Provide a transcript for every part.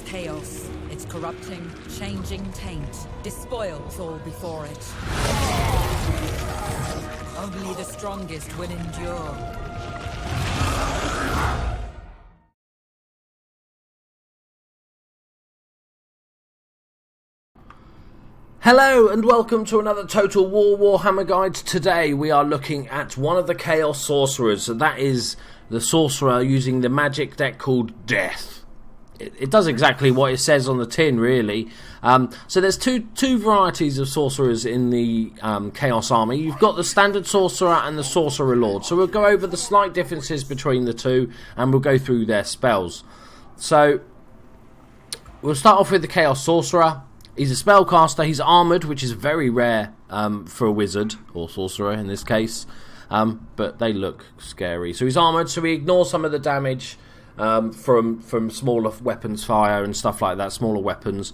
chaos. Its corrupting, changing taint despoils all before it. Only the strongest will endure. Hello and welcome to another Total War Warhammer guide. Today we are looking at one of the Chaos Sorcerers, and that is the Sorcerer using the magic deck called Death. It does exactly what it says on the tin, really. So there's two varieties of Sorcerers in the Chaos Army. You've got the Standard Sorcerer and the Sorcerer Lord. So we'll go over the slight differences between the two and we'll go through their spells. So we'll start off with the Chaos Sorcerer. He's a spellcaster, he's armoured, which is very rare for a wizard, or sorcerer in this case, but they look scary. So he's armoured, so he ignores some of the damage from smaller weapons fire and stuff like that, smaller weapons.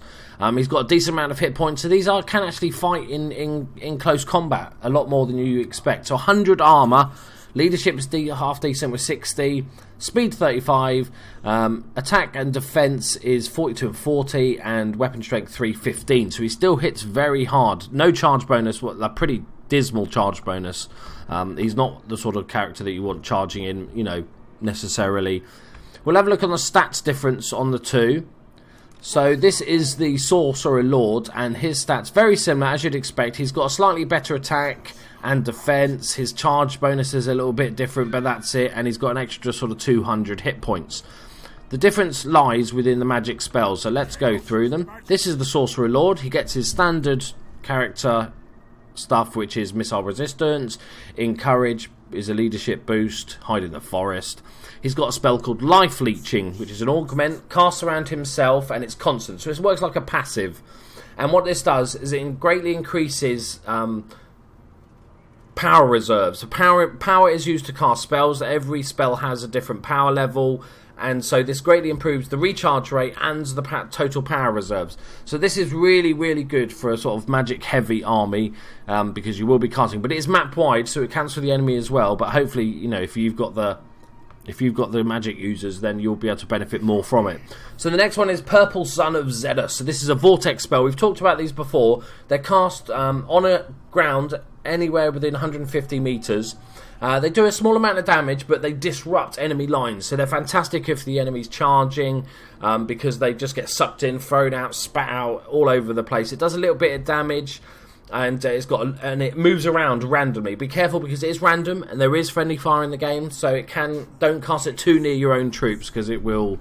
He's got a decent amount of hit points, so these can actually fight in close combat, a lot more than you expect. So 100 armour, leadership is half decent with 60, speed 35, attack and defense is 42 and 40, and weapon strength 315. So he still hits very hard. No charge bonus, a pretty dismal charge bonus. He's not the sort of character that you want charging in, necessarily. We'll have a look on the stats difference on the two. So this is the Sorcery Lord, and his stats very similar as you'd expect. He's got a slightly better attack and defense. His charge bonus is a little bit different, but that's it, and he's got an extra sort of 200 hit points. The difference lies within the magic spells, so let's go through them. This is the Sorcery Lord. He gets his standard character stuff, which is missile resistance, encourage is a leadership boost, hide in the forest. He's got a spell called life leeching, which is an augment cast around himself, and it's constant, so it works like a passive. And what this does is it greatly increases power reserves. So power is used to cast spells. Every spell has a different power level, and so this greatly improves the recharge rate and the total power reserves. So this is really, really good for a sort of magic heavy army, because you will be casting, but it is map wide, so it counts for the enemy as well. But hopefully, if you've got the magic users, then you'll be able to benefit more from it. So the next one is Purple Son of Zedus. So this is a vortex spell. We've talked about these before. They're cast on a ground anywhere within 150 meters. They do a small amount of damage, but they disrupt enemy lines. So they're fantastic if the enemy's charging, because they just get sucked in, thrown out, spat out all over the place. It does a little bit of damage, and it moves around randomly. Be careful because it is random, and there is friendly fire in the game, so don't cast it too near your own troops because it will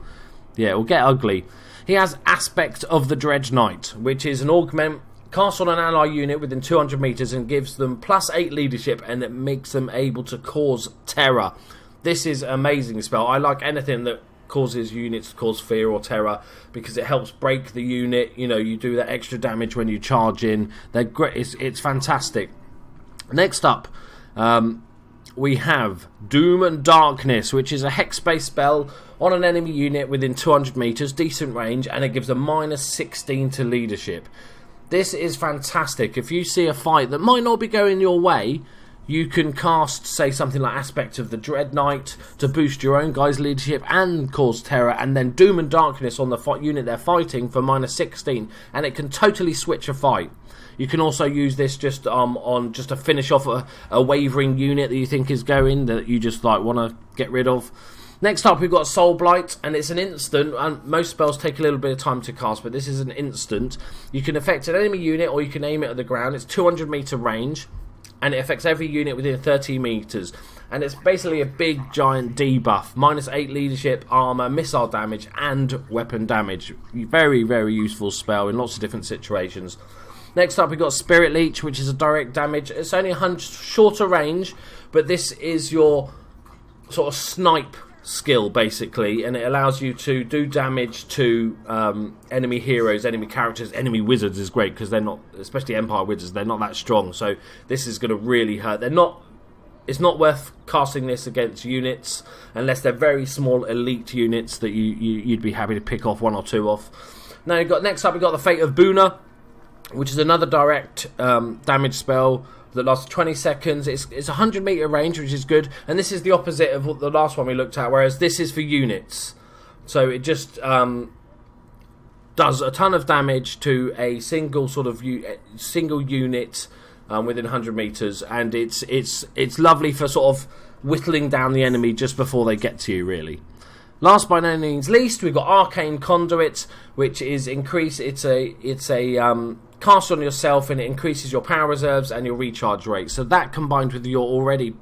get ugly. He has Aspect of the Dread Knight, which is an augment cast on an ally unit within 200 meters and gives them +8 leadership, and it makes them able to cause terror. This is an amazing spell. I like anything that causes units to cause fear or terror, because it helps break the unit. You do that extra damage when you charge in. They're great. It's fantastic. Next up, we have Doom and Darkness, which is a hex-based spell on an enemy unit within 200 meters, decent range, and it gives a -16 to leadership. This is fantastic. If you see a fight that might not be going your way, you can cast, say, something like Aspect of the Dread Knight to boost your own guy's leadership and cause terror, and then Doom and Darkness on the unit they're fighting for -16, and it can totally switch a fight. You can also use this just to finish off a wavering unit that you think is going, that you just want to get rid of. Next up, we've got Soul Blight, and it's an instant, and most spells take a little bit of time to cast, but this is an instant. You can affect an enemy unit, or you can aim it at the ground. It's 200 meter range, and it affects every unit within 30 meters. And it's basically a big, giant debuff. -8 leadership, armor, missile damage, and weapon damage. Very, very useful spell in lots of different situations. Next up, we've got Spirit Leech, which is a direct damage. It's only a shorter range, but this is your sort of snipe skill, basically, and it allows you to do damage to enemy heroes, enemy characters. Enemy wizards is great because they're not, especially Empire wizards, they're not that strong, so this is going to really hurt. It's not worth casting this against units unless they're very small elite units that you'd be happy to pick off one or two off. Now next up we've got the Fate of Buna, which is another direct damage spell that lasts 20 seconds. It's 100 meter range, which is good, and this is the opposite of what the last one we looked at, whereas this is for units. So it just does a ton of damage to a single sort of single unit within 100 meters, and it's lovely for sort of whittling down the enemy just before they get to you, really. Last but no means least, we've got Arcane Conduits, which is It's a cast on yourself, and it increases your power reserves and your recharge rate. So that combined with your already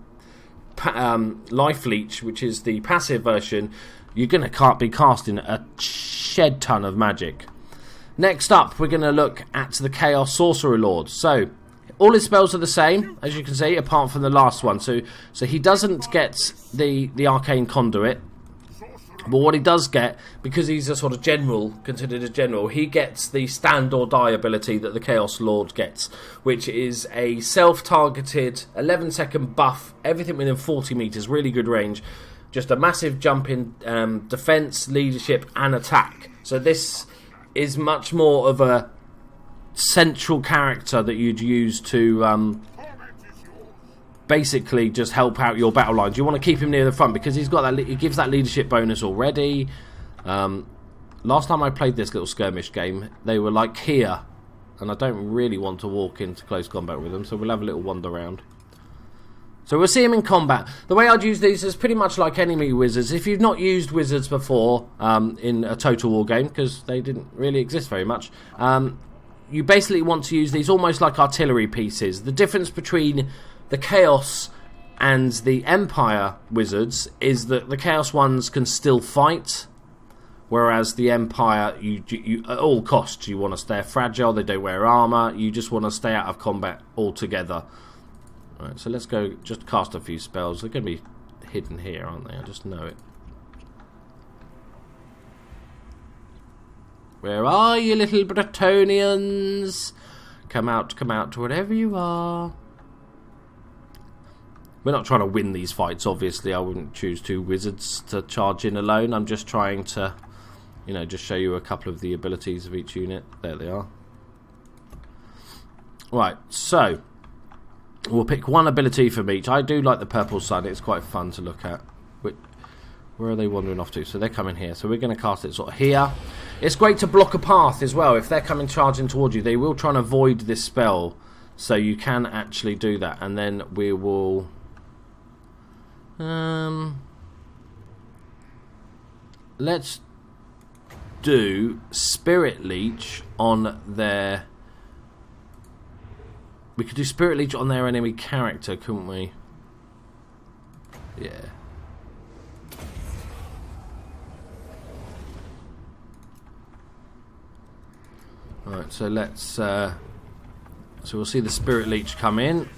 Life Leech, which is the passive version, you're going to be casting a shed ton of magic. Next up, we're going to look at the Chaos Sorcery Lord. So all his spells are the same, as you can see, apart from the last one. So he doesn't get the Arcane Conduit. But what he does get, because he's a sort of general, considered a general, he gets the stand or die ability that the Chaos Lord gets, which is a self-targeted 11-second buff, everything within 40 meters, really good range. Just a massive jump in defense, leadership, and attack. So this is much more of a central character that you'd use to basically just help out your battle lines. You want to keep him near the front because he's got that. He gives that leadership bonus already. Last time I played this little skirmish game, they were like here, and I don't really want to walk into close combat with them, so we'll have a little wander around. So we'll see him in combat. The way I'd use these is pretty much like enemy wizards. If you've not used wizards before in a Total War game, because they didn't really exist very much, you basically want to use these almost like artillery pieces. The difference between the Chaos and the Empire wizards is that the Chaos ones can still fight, whereas the Empire, you at all costs, you want to stay fragile. They don't wear armor. You just want to stay out of combat altogether. All right, so let's go just cast a few spells. They're going to be hidden here, aren't they? I just know it. Where are you, little Bretonians? Come out, wherever you are. We're not trying to win these fights, obviously. I wouldn't choose two wizards to charge in alone. I'm just trying to, just show you a couple of the abilities of each unit. There they are. Right, so we'll pick one ability from each. I do like the purple sun. It's quite fun to look at. Where are they wandering off to? So they're coming here. So we're going to cast it sort of here. It's great to block a path as well. If they're coming charging towards you, they will try and avoid this spell. So you can actually do that. And then we will... let's do Spirit Leech on their... We could do Spirit Leech on their enemy character, couldn't we? Yeah. Alright, so let's... so we'll see the Spirit Leech come in.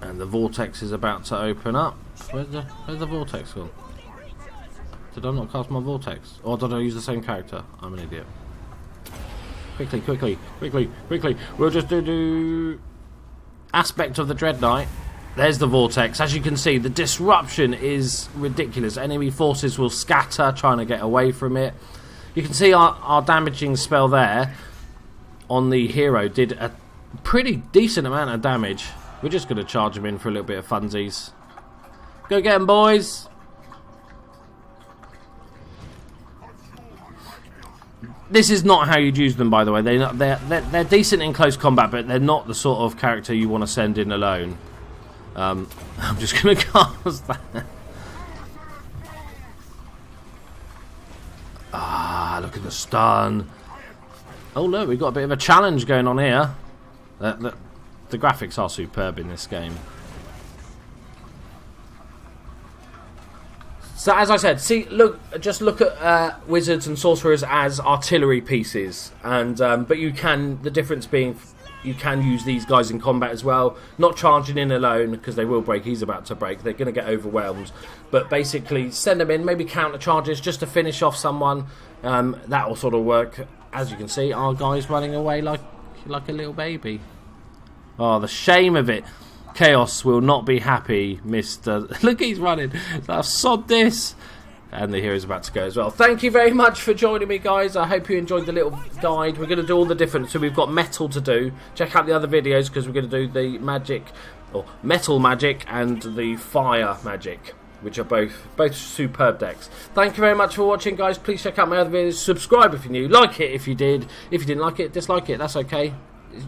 And the vortex is about to open up. Where's the vortex gone? Did I not cast my vortex? Or did I use the same character? I'm an idiot. Quickly. We'll just do Aspect of the Dread Knight. There's the vortex. As you can see, the disruption is ridiculous. Enemy forces will scatter, trying to get away from it. You can see our damaging spell there on the hero did a pretty decent amount of damage. We're just going to charge him in for a little bit of funsies. Go get him, boys! This is not how you'd use them, by the way. They're decent in close combat, but they're not the sort of character you want to send in alone. I'm just going to cast that. Ah, look at the stun. Oh, look, we've got a bit of a challenge going on here. The graphics are superb in this game. So as I said, just look at wizards and sorcerers as artillery pieces, and but the difference being you can use these guys in combat as well. Not charging in alone because they will break. He's about to break. They're going to get overwhelmed, but basically send them in. Maybe counter charges just to finish off someone. That will sort of work. As you can see, our guy's running away like a little baby. Oh, the shame of it. Chaos will not be happy, Mr. Look, he's running. I've sod this. And the hero's about to go as well. Thank you very much for joining me, guys. I hope you enjoyed the little guide. We're going to do all the different... So we've got metal to do. Check out the other videos because we're going to do the magic... or metal magic and the fire magic. which are both superb decks. Thank you very much for watching, guys. Please check out my other videos. Subscribe if you're new. Like it if you did. If you didn't like it, dislike it. That's okay.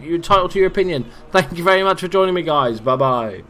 You're entitled to your opinion. Thank you very much for joining me, guys. Bye-bye.